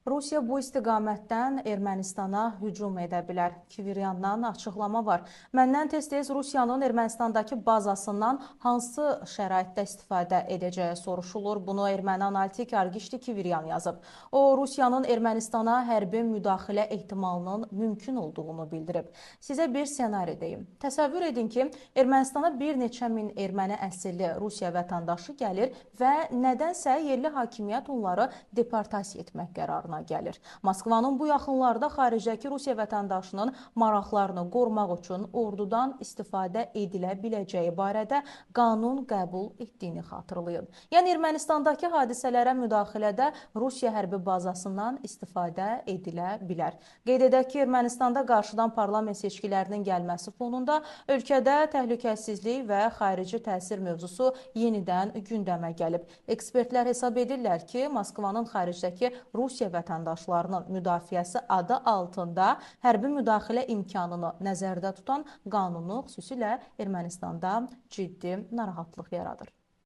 Rusiya bu istiqamətdən Ermənistana hücum edə bilər. Kiviryandan açıqlama var. Məndən tez-tez Rusiyanın Ermənistandakı bazasından hansı şəraitdə istifadə edəcəyi soruşulur. Bunu erməni analitik Argişti Kiviryan yazıb. O, Rusiyanın Ermənistana hərbi müdaxilə ehtimalının mümkün olduğunu bildirib. Sizə bir ssenari deyim. Təsəvvür edin ki, Ermənistana bir neçə min erməni əsilli Rusiya vətəndaşı gəlir və nədənsə yerli hakimiyyət onları deportasiya etmək qərarına gəlir. Moskvanın bu yaxınlarda xaricdəki Rusiya vətəndaşının maraqlarını qorumaq üçün ordudan istifadə edilə biləcəyi barədə qanun qəbul etdiyini xatırlayın. Yəni Ermənistandakı hadisələrə müdaxilədə Rusiya hərbi bazasından istifadə edilə bilər. Qeyd edək ki, Ermənistanda qarşıdan parlament seçkilərinin gəlməsi fonunda ölkədə təhlükəsizlik və xarici təsir mövzusu yenidən gündəmə gəlib. Ekspertlər hesab edirlər ki, Moskvanın xaricdəki Rusiya vətəndaşlarının müdafiəsi adı altında hərbi müdaxilə imkanını nəzərdə tutan qanunu xüsusilə Ermənistanda ciddi narahatlıq yaradır.